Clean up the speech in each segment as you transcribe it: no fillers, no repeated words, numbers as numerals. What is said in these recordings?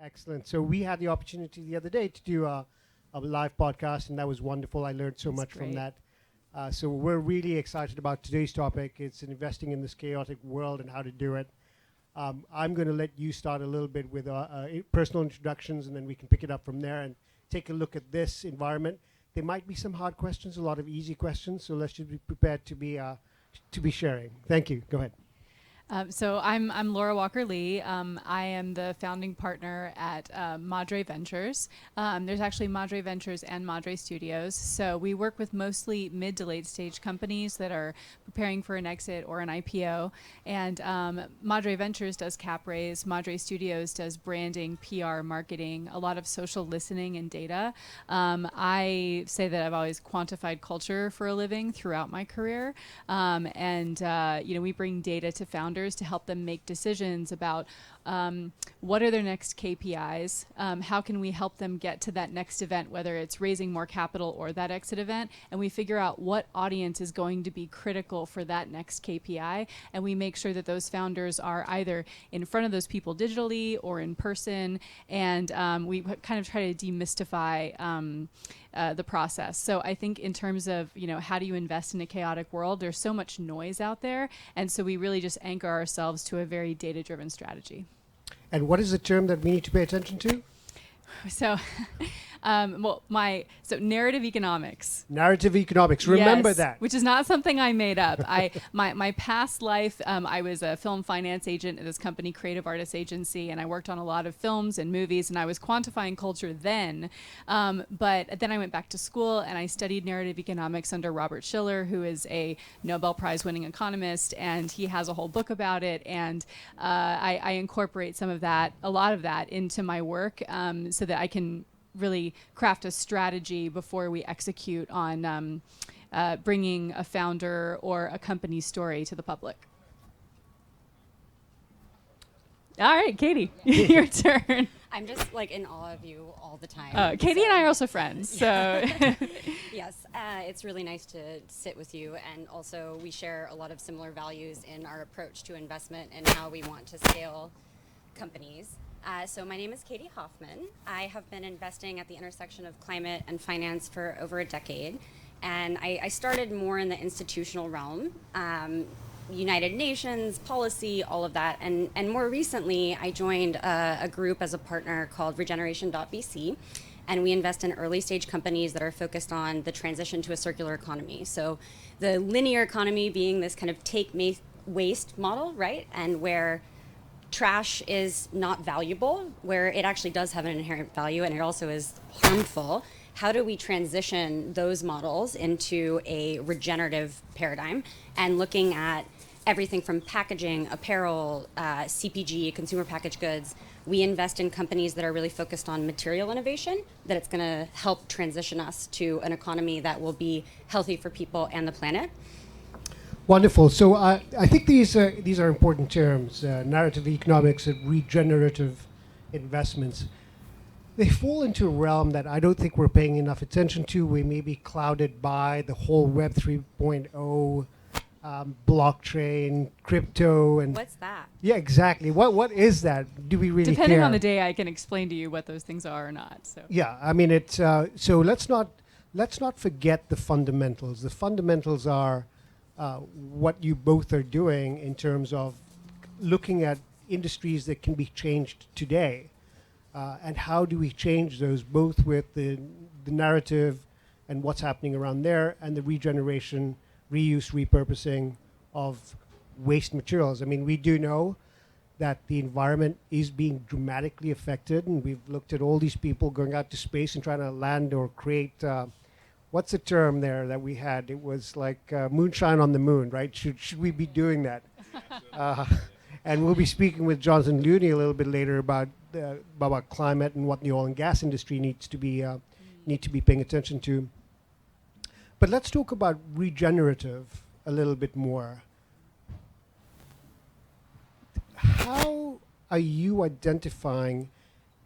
Excellent. So we had the opportunity the other day to do a live podcast, and that was wonderful. I learned so much from that. So we're really excited about today's topic. It's investing in this chaotic world and how to do it. I'm going to let you start a little bit with personal introductions, and then we can pick it up from there and take a look at this environment. There might be some hard questions, a lot of easy questions, so let's just be prepared to be sharing. Thank you. Go ahead. So I'm Laura Walker-Lee. I am the founding partner at Madre Ventures. There's actually Madre Ventures and Madre Studios. So we work with mostly mid to late stage companies that are preparing for an exit or an IPO. And Madre Ventures does cap raise. Madre Studios does branding, PR, marketing, a lot of social listening and data. I say that I've always quantified culture for a living throughout my career. We bring data to founders to help them make decisions about what are their next KPIs, how can we help them get to that next event, whether it's raising more capital or that exit event, and we figure out what audience is going to be critical for that next KPI, and we make sure that those founders are either in front of those people digitally or in person, and we kind of try to demystify the process. So I think in terms of, how do you invest in a chaotic world, there's so much noise out there. And so we really just anchor ourselves to a very data-driven strategy. And what is the term that we need to pay attention to? So, narrative economics. Narrative economics. Remember that. Which is not something I made up. My past life, I was a film finance agent at this company, Creative Artists Agency, and I worked on a lot of films and movies, and I was quantifying culture then. But then I went back to school and I studied narrative economics under Robert Shiller, who is a Nobel Prize-winning economist, and he has a whole book about it. And I incorporate a lot of that into my work, so that I can really craft a strategy before we execute on bringing a founder or a company story to the public. All right, Katie, your turn. I'm just in awe of you all the time. Katie and I are also friends, so. Yes, it's really nice to sit with you, and also we share a lot of similar values in our approach to investment and how we want to scale companies. So my name is Katie Hoffman. I have been investing at the intersection of climate and finance for over a decade. And I started more in the institutional realm, United Nations, policy, all of that. And more recently, I joined a group as a partner called Regenerative. And we invest in early stage companies that are focused on the transition to a circular economy. So the linear economy being this kind of take waste model, right? And where trash is not valuable, where it actually does have an inherent value and it also is harmful. How do we transition those models into a regenerative paradigm, and looking at everything from packaging, apparel, CPG, consumer packaged goods? We invest in companies that are really focused on material innovation, that it's going to help transition us to an economy that will be healthy for people and the planet. Wonderful. So I think these are important terms, narrative economics and regenerative investments. They fall into a realm that I don't think we're paying enough attention to. We may be clouded by the whole Web 3.0, blockchain, crypto, and what's that? Yeah, exactly. What is that? Do we really Depending care? on the day, I can explain to you what those things are or not. So yeah, I mean it's so let's not forget the fundamentals. The fundamentals are what you both are doing in terms of looking at industries that can be changed today, and how do we change those, both with the narrative and what's happening around there, and the regeneration, reuse, repurposing of waste materials. I mean, we do know that the environment is being dramatically affected, and we've looked at all these people going out to space and trying to land or create what's the term there that we had? It was like moonshine on the moon, right? Should we be doing that? And we'll be speaking with Jonathan Looney a little bit later about climate and what the oil and gas industry need to be paying attention to. But let's talk about regenerative a little bit more. How are you identifying?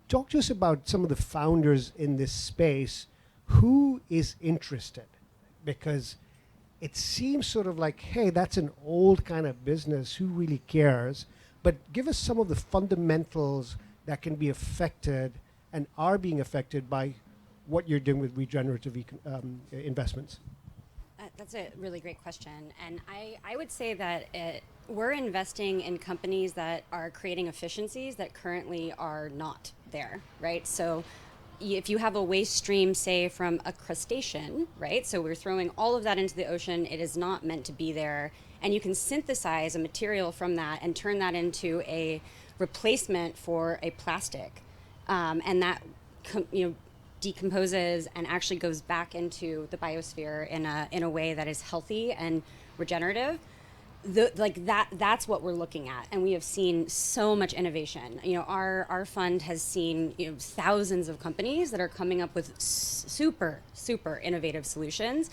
Talk to us about some of the founders in this space. Who is interested? Because it seems sort of like, hey, that's an old kind of business. Who really cares? But give us some of the fundamentals that can be affected and are being affected by what you're doing with regenerative investments? That's a really great question. And I would say that we're investing in companies that are creating efficiencies that currently are not there, right? So if you have a waste stream, say, from a crustacean, right? So we're throwing all of that into the ocean. It is not meant to be there. And you can synthesize a material from that and turn that into a replacement for a plastic. And that, decomposes and actually goes back into the biosphere in a way that is healthy and regenerative. That's what we're looking at, and we have seen so much innovation. Our fund has seen thousands of companies that are coming up with super innovative solutions.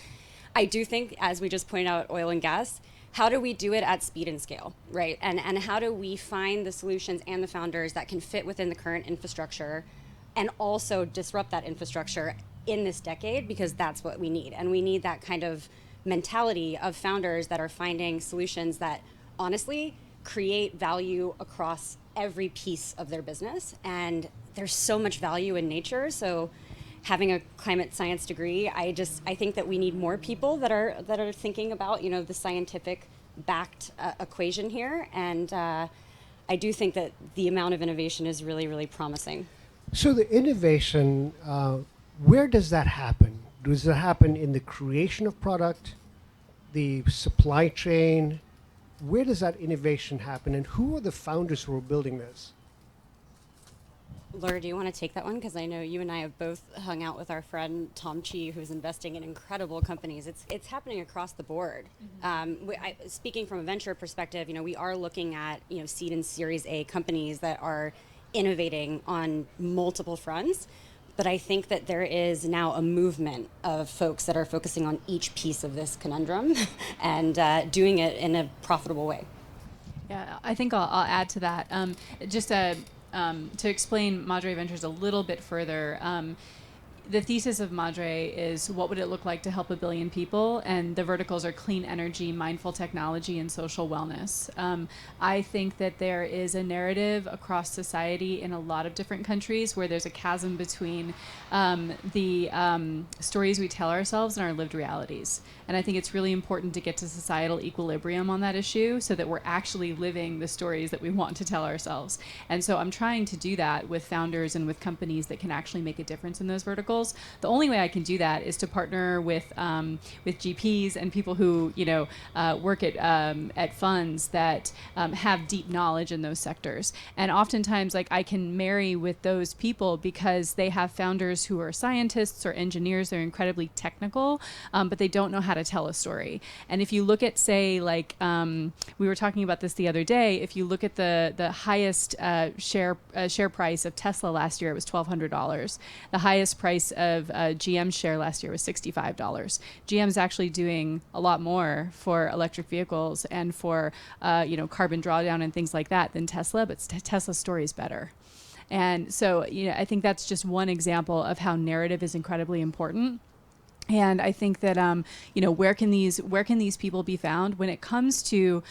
I do think, as we just pointed out, oil and gas, how do we do it at speed and scale, right? And how do we find the solutions and the founders that can fit within the current infrastructure and also disrupt that infrastructure in this decade, because that's what we need. And we need that kind of mentality of founders that are finding solutions that honestly create value across every piece of their business. And there's so much value in nature. So having a climate science degree, I think that we need more people that are thinking about, the scientific backed equation here. And I do think that the amount of innovation is really, really promising. So the innovation, where does that happen? Does it happen in the creation of product, the supply chain? Where does that innovation happen, and who are the founders who are building this? Laura, do you want to take that one? Because I know you and I have both hung out with our friend Tom Chi, who's investing in incredible companies. It's happening across the board. Mm-hmm. Speaking from a venture perspective, we are looking at seed and Series A companies that are innovating on multiple fronts. But I think that there is now a movement of folks that are focusing on each piece of this conundrum and doing it in a profitable way. Yeah, I think I'll add to that. Just to explain Madre Ventures a little bit further, the thesis of Madre is, what would it look like to help 1 billion people? And the verticals are clean energy, mindful technology, and social wellness. I think that there is a narrative across society in a lot of different countries where there's a chasm between the stories we tell ourselves and our lived realities. And I think it's really important to get to societal equilibrium on that issue so that we're actually living the stories that we want to tell ourselves. And so I'm trying to do that with founders and with companies that can actually make a difference in those verticals. The only way I can do that is to partner with GPs and people who work at funds that have deep knowledge in those sectors. And oftentimes, I can marry with those people because they have founders who are scientists or engineers. They're incredibly technical, but they don't know how to tell a story. And if you look at, say, we were talking about this the other day, if you look at the highest share price of Tesla last year, it was $1,200. The highest price of GM share last year was $65. GM's actually doing a lot more for electric vehicles and for carbon drawdown and things like that than Tesla, but Tesla's story is better. And so I think that's just one example of how narrative is incredibly important. And I think that where can these people be found when it comes to,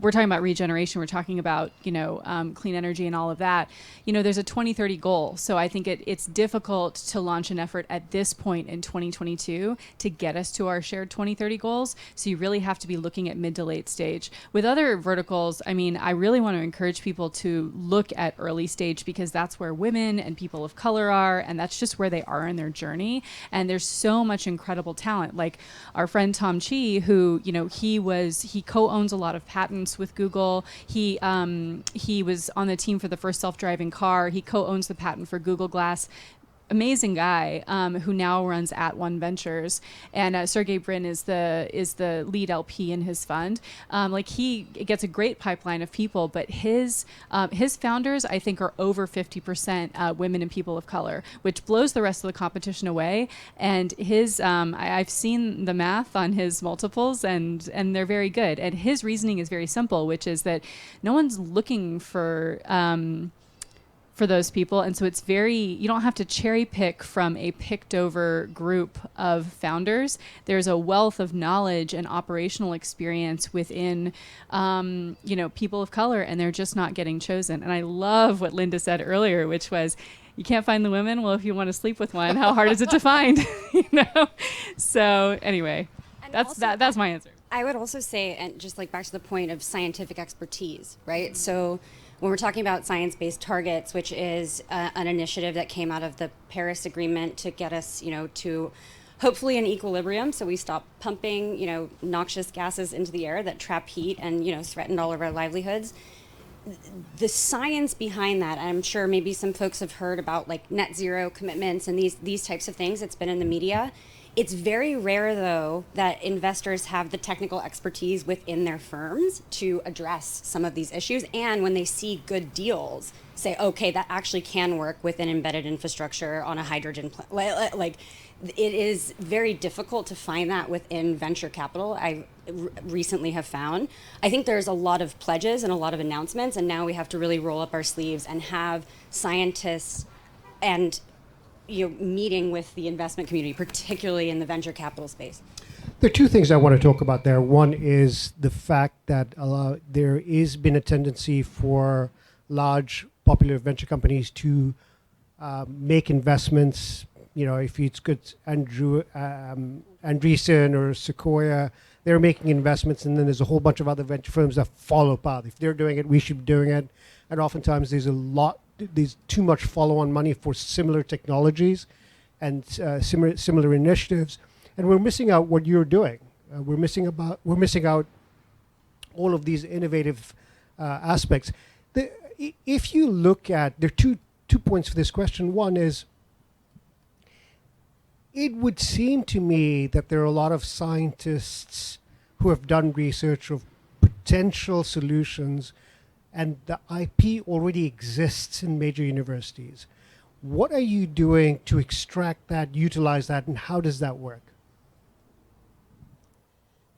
we're talking about regeneration, we're talking about clean energy and all of that. There's a 2030 goal, so I think it's difficult to launch an effort at this point in 2022 to get us to our shared 2030 goals. So you really have to be looking at mid to late stage. With other verticals, I really want to encourage people to look at early stage, because that's where women and people of color are, and that's just where they are in their journey. And there's so much incredible talent, like our friend Tom Chi, who he co-owns a lot of patents with Google. He was on the team for the first self-driving car. He co-owns the patent for Google Glass. Amazing guy, who now runs @One Ventures, and Sergey Brin is the lead LP in his fund. He gets a great pipeline of people, but his founders, I think, are over 50% women and people of color, which blows the rest of the competition away. And his I've seen the math on his multiples, and they're very good. And his reasoning is very simple, which is that no one's looking for for those people. And so it's you don't have to cherry pick from a picked over group of founders. There's a wealth of knowledge and operational experience within, people of color, and they're just not getting chosen. And I love what Linda said earlier, which was, you can't find the women. Well, if you want to sleep with one, how hard is it to find? So anyway, that's my answer. I would also say, and just like back to the point of scientific expertise, right? So when we're talking about science-based targets, which is an initiative that came out of the Paris Agreement to get us, to hopefully an equilibrium, so we stop pumping, noxious gases into the air that trap heat and, threaten all of our livelihoods. The science behind that, I'm sure maybe some folks have heard about like net zero commitments and these types of things. It's been in the media. It's very rare, though, that investors have the technical expertise within their firms to address some of these issues. And when they see good deals, say, okay, that actually can work with an embedded infrastructure on a hydrogen plant. Like, it is very difficult to find that within venture capital. I recently have found. I think there's a lot of pledges and a lot of announcements, and now we have to really roll up our sleeves and have scientists and meeting with the investment community, particularly in the venture capital space. There are two things I want to talk about there. One is the fact that there has been a tendency for large popular venture companies to make investments. If it's good, Andreessen or Sequoia, they're making investments, and then there's a whole bunch of other venture firms that follow path. If they're doing it, we should be doing it. And oftentimes there's too much follow-on money for similar technologies and similar initiatives, and we're missing out what you're doing. We're missing out all of these innovative aspects. If you look at, there are two points for this question. One is, it would seem to me that there are a lot of scientists who have done research of potential solutions, and the IP already exists in major universities. What are you doing to extract that, utilize that, and how does that work?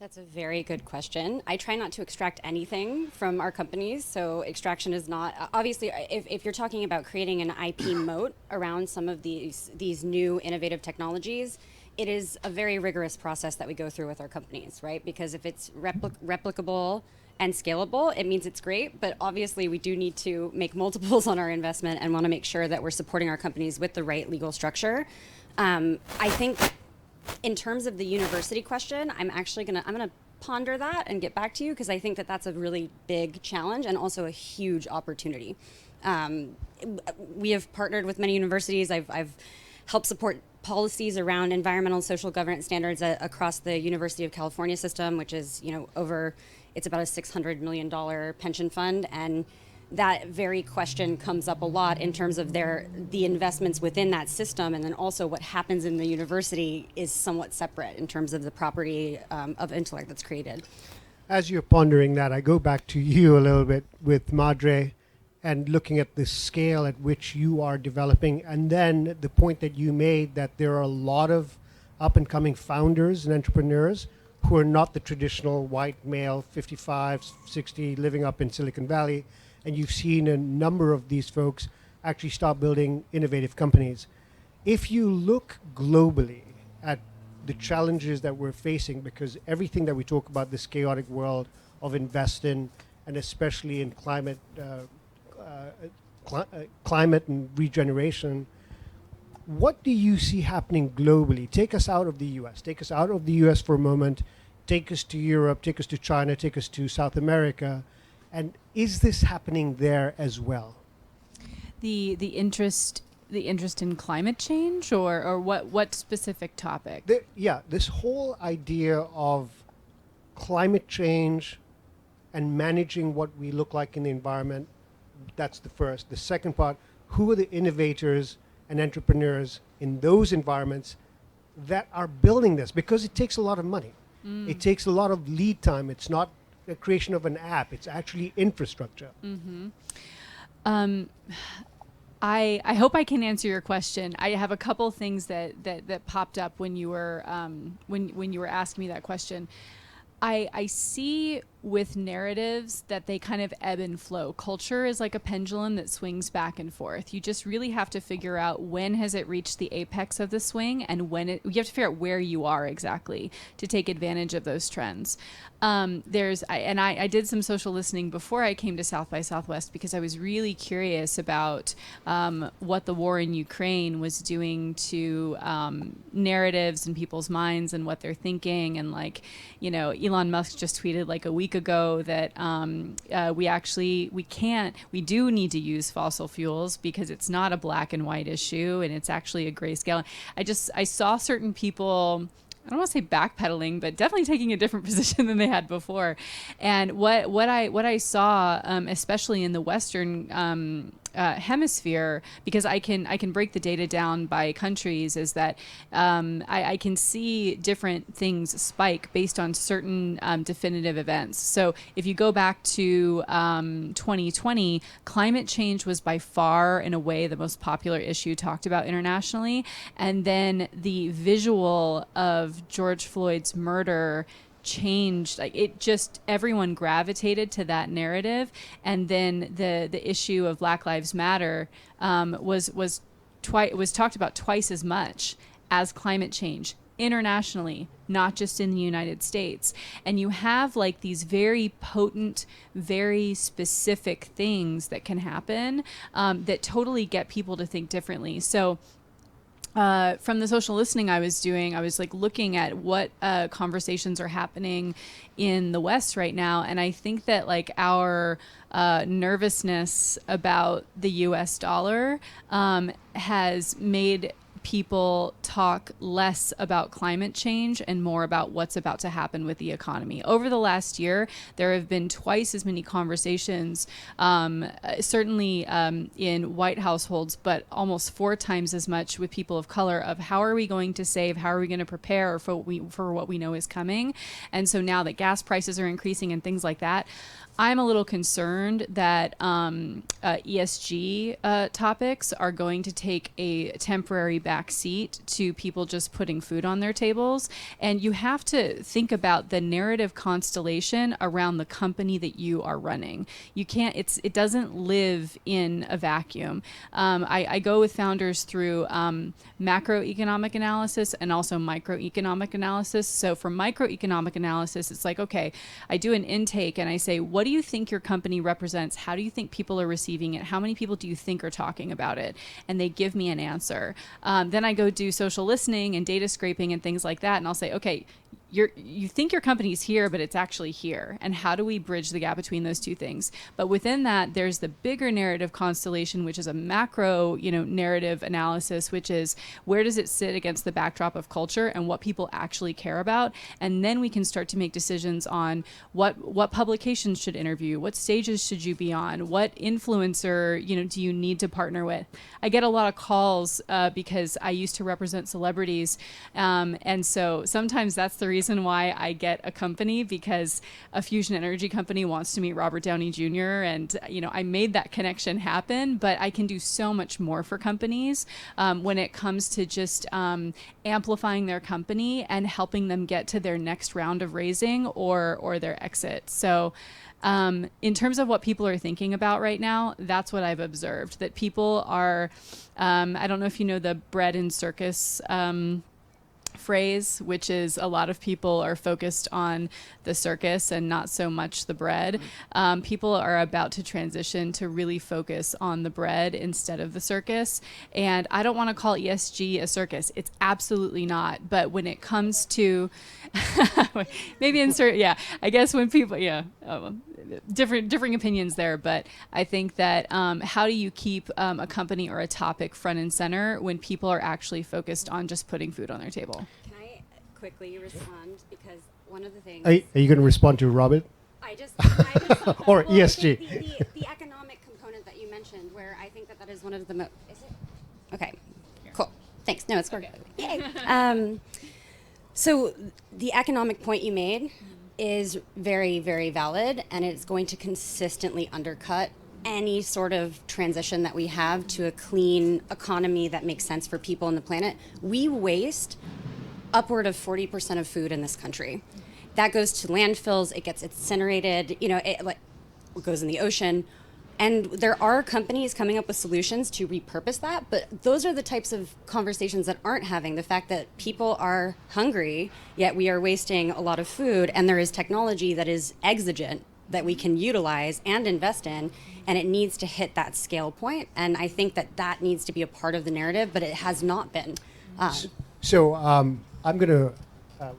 That's a very good question. I try not to extract anything from our companies, so extraction is not, obviously, if you're talking about creating an IP moat around some of these new innovative technologies, it is a very rigorous process that we go through with our companies, right? Because if it's replicable and scalable, it means it's great, but obviously we do need to make multiples on our investment and want to make sure that we're supporting our companies with the right legal structure. I think in terms of the university question, I'm gonna ponder that and get back to you, because I think that that's a really big challenge and also a huge opportunity. We have partnered with many universities. I've helped support policies around environmental and social governance standards across the University of California system, which is it's about a $600 million pension fund, and that very question comes up a lot in terms of the investments within that system, and then also what happens in the university is somewhat separate in terms of the property of intellect that's created. As you're pondering that, I go back to you a little bit with Madre and looking at the scale at which you are developing, and then the point that you made that there are a lot of up-and-coming founders and entrepreneurs who are not the traditional white male, 55, 60, living up in Silicon Valley. And you've seen a number of these folks actually start building innovative companies. If you look globally at the challenges that we're facing, because everything that we talk about, this chaotic world of investing, and especially in climate and regeneration, what do you see happening globally? Take us out of the US. Take us out of the US for a moment. Take us to Europe. Take us to China. Take us to South America. And is this happening there as well? The interest in climate change, or what specific topic? This whole idea of climate change and managing what we look like in the environment. That's the first. The second part, who are the innovators and entrepreneurs in those environments that are building this? Because it takes a lot of money. It takes a lot of lead time. It's not the creation of an app. It's actually infrastructure. Mm-hmm. I hope I can answer your question. I have a couple things that popped up when you were when you were asking me that question. I see with narratives that they kind of ebb and flow. Culture is like a pendulum that swings back and forth. You just really have to figure out when has it reached the apex of the swing, and you have to figure out where you are exactly to take advantage of those trends. I did some social listening before I came to South by Southwest because I was really curious about what the war in Ukraine was doing to narratives in people's minds and what they're thinking. And Elon Musk just tweeted like a week ago that we do need to use fossil fuels because it's not a black and white issue and it's actually a grayscale. I saw certain people, I don't want to say backpedaling, but definitely taking a different position than they had before. And what I saw, especially in the Western hemisphere, because I can break the data down by countries, is that I can see different things spike based on certain definitive events. So if you go back to 2020, climate change was by far, in a way, the most popular issue talked about internationally. And then the visual of George Floyd's murder changed, like it just, everyone gravitated to that narrative. And then the issue of Black Lives Matter was talked about twice as much as climate change internationally, not just in the United States. And you have like these very potent, very specific things that can happen that totally get people to think differently. So from the social listening I was doing, I was like looking at what conversations are happening in the West right now. And I think that like our nervousness about the US dollar has made people talk less about climate change and more about what's about to happen with the economy. Over the last year, there have been twice as many conversations, certainly in white households, but almost 4 times as much with people of color, of how are we going to save, how are we going to prepare for what we know is coming. And so now that gas prices are increasing and things like that, I'm a little concerned that ESG topics are going to take a temporary backseat to people just putting food on their tables. And you have to think about the narrative constellation around the company that you are running. You can't, it doesn't live in a vacuum. I go with founders through macroeconomic analysis and also microeconomic analysis. So for microeconomic analysis, it's like, okay, I do an intake and I say, what do you think your company represents? How do you think people are receiving it? How many people do you think are talking about it? And they give me an answer. Then I go do social listening and data scraping and things like that. And I'll say, okay, you think your company's here, but it's actually here. And how do we bridge the gap between those two things? But within that, there's the bigger narrative constellation, which is a macro, narrative analysis, which is where does it sit against the backdrop of culture and what people actually care about? And then we can start to make decisions on what publications should interview, what stages should you be on, what influencer, do you need to partner with? I get a lot of calls because I used to represent celebrities. And so sometimes that's the reason why I get a company, because a fusion energy company wants to meet Robert Downey Jr. And, I made that connection happen, but I can do so much more for companies when it comes to just amplifying their company and helping them get to their next round of raising or their exit. So in terms of what people are thinking about right now, that's what I've observed, that people are, I don't know if you know the bread and circus phrase, which is a lot of people are focused on the circus and not so much the bread. People are about to transition to really focus on the bread instead of the circus. And I don't want to call ESG a circus. It's absolutely not. But when it comes to maybe insert, I guess when people, differing opinions there. But I think that how do you keep a company or a topic front and center when people are actually focused on just putting food on their table? Can I quickly respond? Because one of the things... Are you going to respond to Robert? I just or ESG? The economic component that you mentioned, where I think that is one of the most... Is it? Okay, cool. Thanks. No, it's working. Okay. Yay. So the economic point you made is very, very valid, and it's going to consistently undercut any sort of transition that we have to a clean economy that makes sense for people on the planet. We waste upward of 40% of food in this country. that goes to landfills, it gets incinerated, it goes in the ocean. And there are companies coming up with solutions to repurpose that, but those are the types of conversations that aren't having. The fact that people are hungry, yet we are wasting a lot of food, and there is technology that is exigent that we can utilize and invest in, and it needs to hit that scale point. And I think that needs to be a part of the narrative, but it has not been. So I'm going to,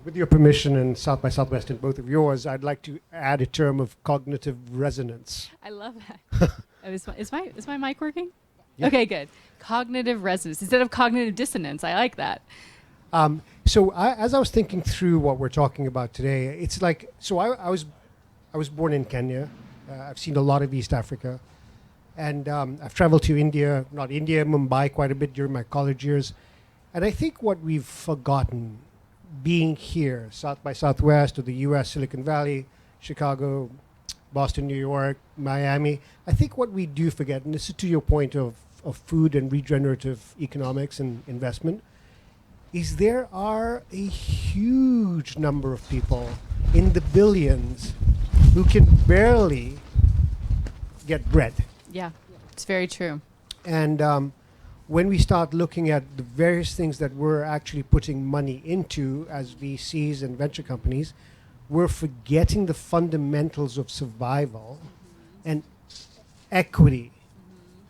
with your permission and South by Southwest and both of yours, I'd like to add a term of cognitive resonance. I love that. Is my mic working? Yeah. Okay, good. Cognitive resonance instead of cognitive dissonance. I like that. As I was thinking through what we're talking about today, it's like, I was born in Kenya. I've seen a lot of East Africa. And I've traveled to Mumbai quite a bit during my college years. And I think what we've forgotten being here, South by Southwest or the US, Silicon Valley, Chicago, Boston, New York, Miami, I think what we do forget, and this is to your point of food and regenerative economics and investment, is there are a huge number of people in the billions who can barely get bread. Yeah, it's very true. And when we start looking at the various things that we're actually putting money into as VCs and venture companies, we're forgetting the fundamentals of survival and equity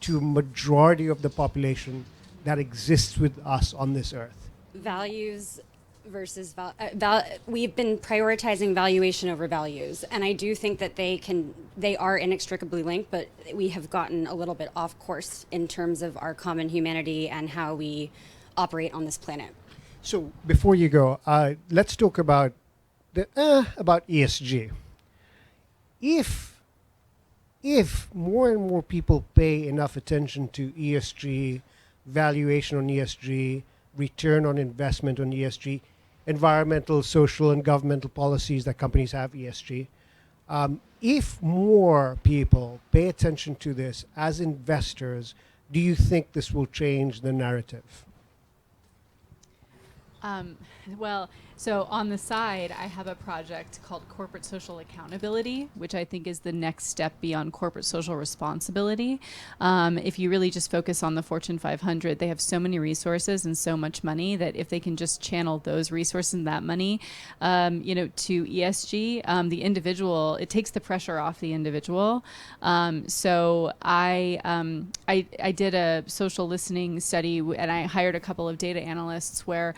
to a majority of the population that exists with us on this earth. Values versus we've been prioritizing valuation over values, and I do think that they are inextricably linked, but we have gotten a little bit off course in terms of our common humanity and how we operate on this planet. So before you go, let's talk about ESG. If more and more people pay enough attention to ESG, valuation on ESG, return on investment on ESG, environmental, social, and governmental policies that companies have ESG. If more people pay attention to this as investors, do you think this will change the narrative? Well, so on the side, I have a project called Corporate Social Accountability, which I think is the next step beyond corporate social responsibility. If you really just focus on the Fortune 500, they have so many resources and so much money that if they can just channel those resources and that money, to ESG, the individual, it takes the pressure off the individual. So I did a social listening study, and I hired a couple of data analysts where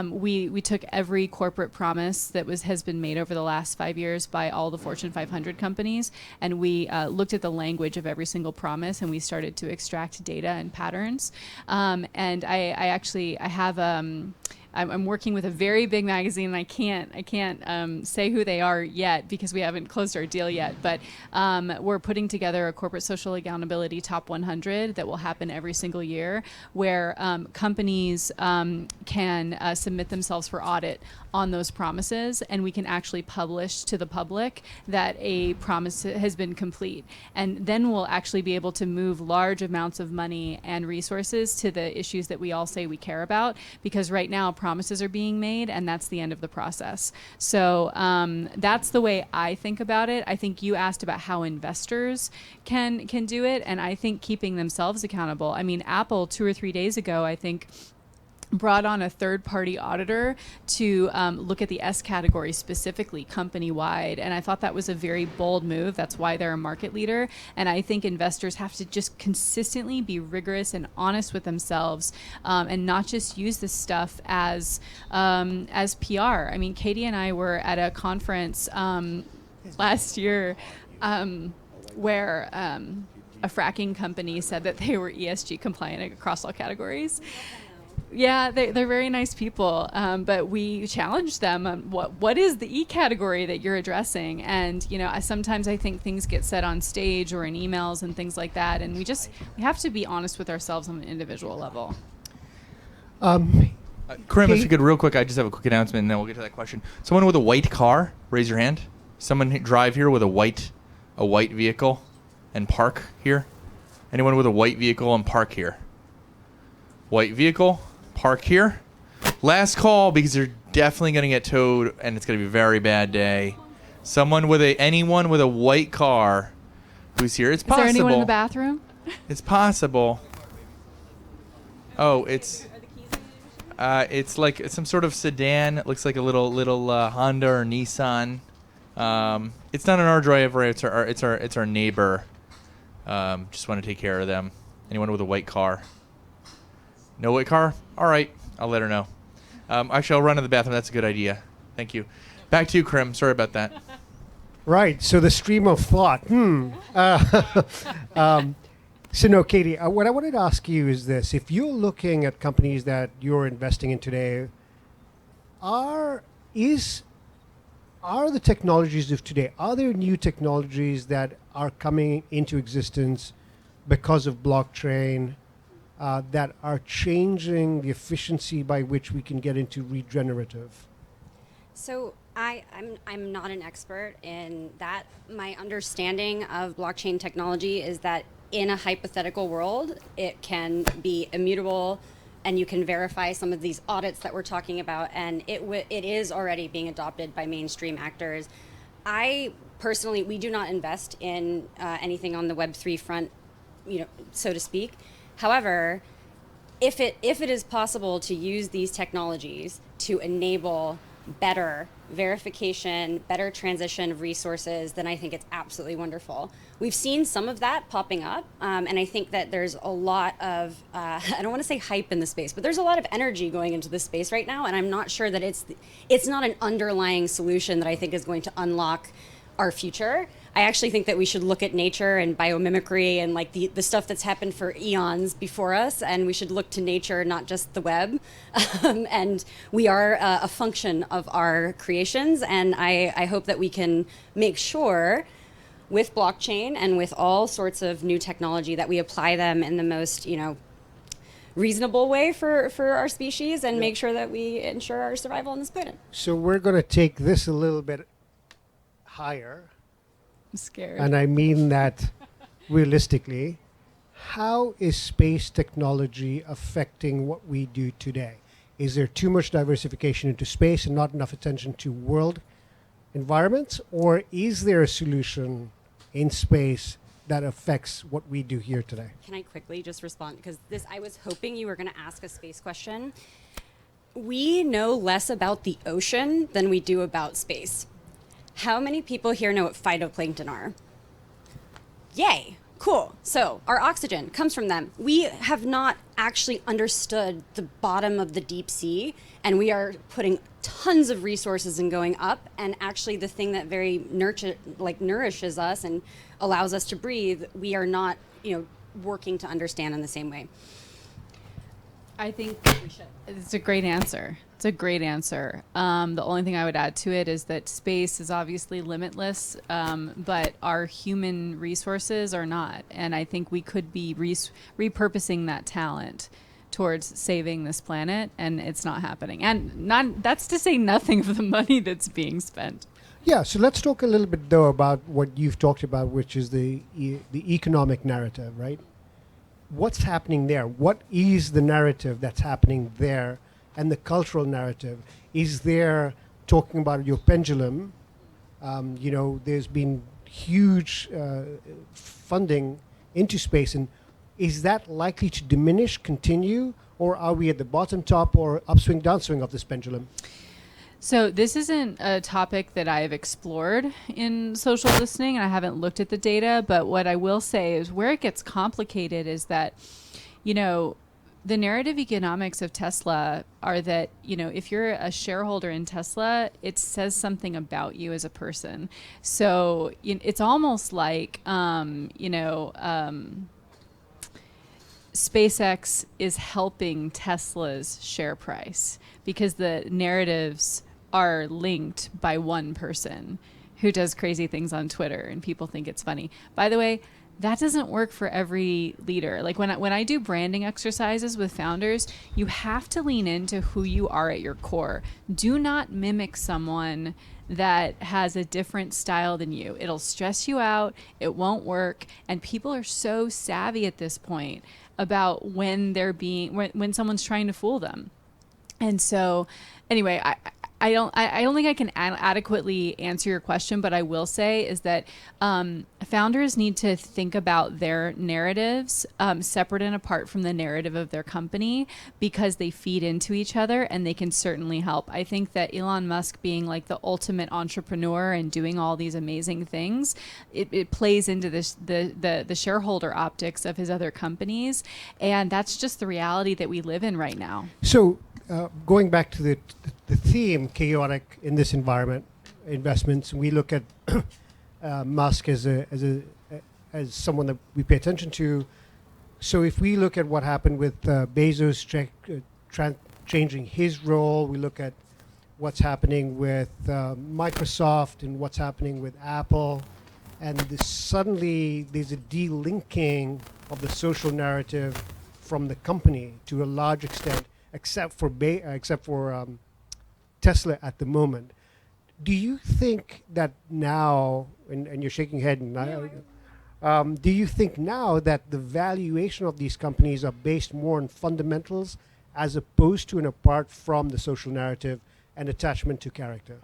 we took every corporate promise that has been made over the last 5 years by all the Fortune 500 companies, and we looked at the language of every single promise, and we started to extract data and patterns. And I have I'm working with a very big magazine, and I can't say who they are yet because we haven't closed our deal yet. But we're putting together a corporate social accountability top 100 that will happen every single year, where companies can submit themselves for audit on those promises, and we can actually publish to the public that a promise has been complete. And then we'll actually be able to move large amounts of money and resources to the issues that we all say we care about, because right now promises are being made, and that's the end of the process. So that's the way I think about it. I think you asked about how investors can do it, and I think keeping themselves accountable. I mean, Apple 2 or 3 days ago, I think, brought on a third-party auditor to look at the S category specifically, company-wide, and I thought that was a very bold move. That's why they're a market leader, and I think investors have to just consistently be rigorous and honest with themselves, and not just use this stuff as PR. I mean, Katie and I were at a conference last year where a fracking company said that they were ESG compliant across all categories. Yeah, they're very nice people, but we challenged them on what is the E category that you're addressing, and sometimes I think things get said on stage or in emails and things like that, and we have to be honest with ourselves on an individual level. Karim, if you could real quick, I just have a quick announcement, and then we'll get to that question. Someone with a white car, raise your hand. Someone drive here with a white vehicle and park here. Anyone with a white vehicle and park here? White vehicle. Park here. Last call, because they're definitely going to get towed, and it's going to be a very bad day. Anyone with a white car who's here. It's possible. Is there anyone in the bathroom? It's possible. Oh, it's like some sort of sedan. It looks like a little Honda or Nissan. It's not in our driveway. It's our neighbor. Just want to take care of them. Anyone with a white car? No white car? All right, I'll let her know. Actually, I'll run to the bathroom. That's a good idea. Thank you. Back to you, Karim. Sorry about that. Right. So the stream of thought. So no, Katie, what I wanted to ask you is this. If you're looking at companies that you're investing in today, are the technologies of today, are there new technologies that are coming into existence because of blockchain that are changing the efficiency by which we can get into regenerative? So I'm not an expert in that. My understanding of blockchain technology is that in a hypothetical world, it can be immutable, and you can verify some of these audits that we're talking about, and it is already being adopted by mainstream actors. I personally, we do not invest in anything on the Web3 front, so to speak. However, if it is possible to use these technologies to enable better verification, better transition of resources, then I think it's absolutely wonderful. We've seen some of that popping up, and I think that there's a lot of, I don't want to say hype in the space, but there's a lot of energy going into this space right now, and I'm not sure that it's not an underlying solution that I think is going to unlock our future. I actually think that we should look at nature and biomimicry and like the stuff that's happened for eons before us, and we should look to nature, not just the web. And we are a function of our creations, and I hope that we can make sure with blockchain and with all sorts of new technology that we apply them in the most, reasonable way for our species, and make sure that we ensure our survival on this planet. So we're going to take this a little bit higher. I'm scared. And I mean that realistically. How is space technology affecting what we do today? Is there too much diversification into space and not enough attention to world environments? Or is there a solution in space that affects what we do here today? Can I quickly just respond? Because I was hoping you were going to ask a space question. We know less about the ocean than we do about space. How many people here know what phytoplankton are? Yay, cool. So our oxygen comes from them. We have not actually understood the bottom of the deep sea, and we are putting tons of resources in going up, and actually the thing that very nourishes us and allows us to breathe, we are not, working to understand in the same way. I think we should. It's a great answer. The only thing I would add to it is that space is obviously limitless, but our human resources are not. And I think we could be repurposing that talent towards saving this planet, and it's not happening. And that's to say nothing of the money that's being spent. Yeah, so let's talk a little bit, though, about what you've talked about, which is the economic narrative, right? What's happening there? What is the narrative that's happening there? And the cultural narrative? Is there, talking about your pendulum, there's been huge funding into space, and is that likely to diminish, continue, or are we at the bottom, top, or upswing, downswing of this pendulum? So this isn't a topic that I've explored in social listening, and I haven't looked at the data, but what I will say is where it gets complicated is that, the narrative economics of Tesla are that, if you're a shareholder in Tesla, it says something about you as a person. So it's almost like, SpaceX is helping Tesla's share price because the narratives are linked by one person who does crazy things on Twitter and people think it's funny. By the way, that doesn't work for every leader. Like when I do branding exercises with founders, you have to lean into who you are at your core. Do not mimic someone that has a different style than you. It'll stress you out. It won't work. And people are so savvy at this point about when someone's trying to fool them. And so anyway, I don't think I can adequately answer your question, but I will say is that founders need to think about their narratives separate and apart from the narrative of their company, because they feed into each other and they can certainly help. I think that Elon Musk being like the ultimate entrepreneur and doing all these amazing things, it plays into this the shareholder optics of his other companies, and that's just the reality that we live in right now. So going back to the theme, chaotic in this environment, investments, we look at Musk as someone that we pay attention to. So if we look at what happened with Bezos changing his role, we look at what's happening with Microsoft and what's happening with Apple, and suddenly there's a delinking of the social narrative from the company to a large extent, except for Tesla at the moment. Do you think that now, and you're shaking your head, and do you think now that the valuation of these companies are based more on fundamentals as opposed to and apart from the social narrative and attachment to character?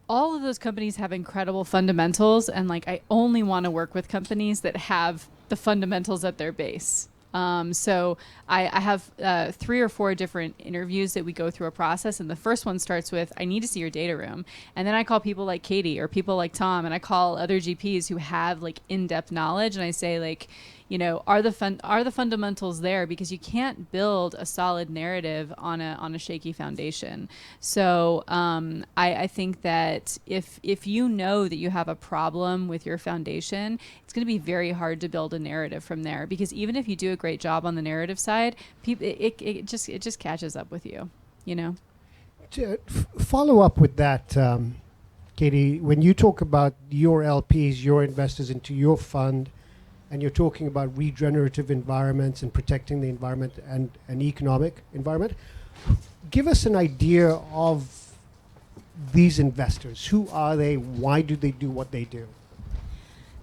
All of those companies have incredible fundamentals, and like I only want to work with companies that have the fundamentals at their base. So I have 3 or 4 different interviews that we go through a process, and the first one starts with, I need to see your data room. And then I call people like Katie or people like Tom, and I call other GPs who have like in-depth knowledge, and I say like, you know, are the fundamentals there? Because you can't build a solid narrative on a shaky foundation. So I think that if you know that you have a problem with your foundation, it's going to be very hard to build a narrative from there. Because even if you do a great job on the narrative side, it just catches up with you. You know. To follow up with that, Katie, when you talk about your LPs, your investors into your fund, and you're talking about regenerative environments and protecting the environment and an economic environment, give us an idea of these investors. Who are they? Why do they do what they do?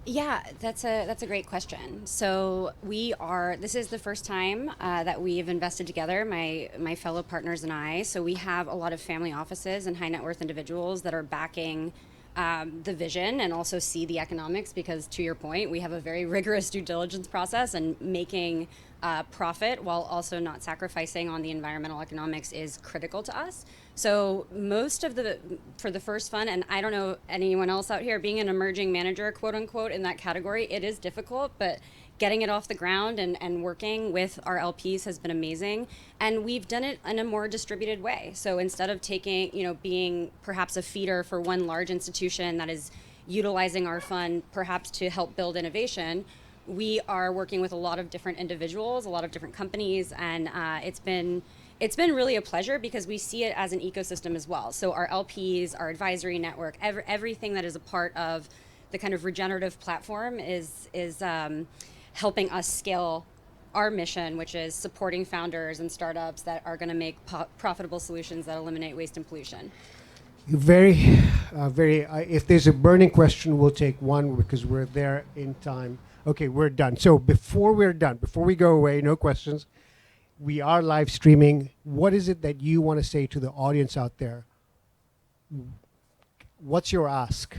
Yeah, that's a great question. So this is the first time that we've invested together, my fellow partners and I. So we have a lot of family offices and high net worth individuals that are backing the vision and also see the economics, because to your point, we have a very rigorous due diligence process, and making profit while also not sacrificing on the environmental economics is critical to us. So for the first fund, and I don't know anyone else out here, being an emerging manager, quote unquote, in that category, it is difficult, but getting it off the ground and working with our LPs has been amazing. And we've done it in a more distributed way. So instead of being perhaps a feeder for one large institution that is utilizing our fund perhaps to help build innovation, we are working with a lot of different individuals, a lot of different companies, and it's been really a pleasure because we see it as an ecosystem as well. So our LPs, our advisory network, everything that is a part of the kind of regenerative platform is helping us scale our mission, which is supporting founders and startups that are going to make profitable solutions that eliminate waste and pollution. If there's a burning question, we'll take one because we're there in time. Okay, we're done. So before we go away, no questions, we are live streaming. What is it that you want to say to the audience out there? What's your ask?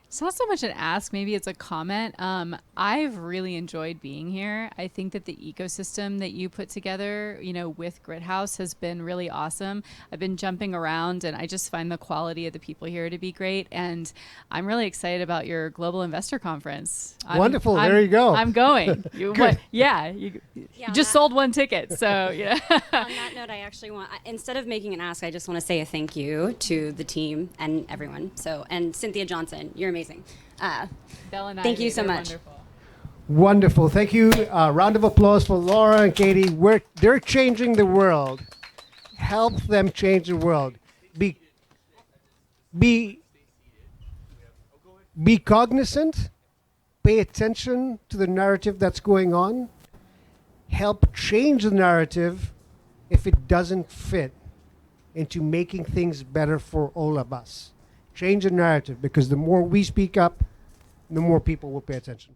It's not so much an ask, maybe it's a comment. I've really enjoyed being here. I think that the ecosystem that you put together, with Grithouse has been really awesome. I've been jumping around and I just find the quality of the people here to be great. And I'm really excited about your Global Investor Conference. Wonderful, there you go. I'm going. You just sold one ticket, so yeah. On that note, I actually instead of making an ask, I just want to say a thank you to the team and everyone. And Cynthia Johnson, you're amazing. Bella and thank you so much. Wonderful. Thank you. Round of applause for Laura and Katie. They're changing the world. Help them change the world. Be cognizant. Pay attention to the narrative that's going on. Help change the narrative if it doesn't fit into making things better for all of us. Change the narrative, because the more we speak up, the more people will pay attention.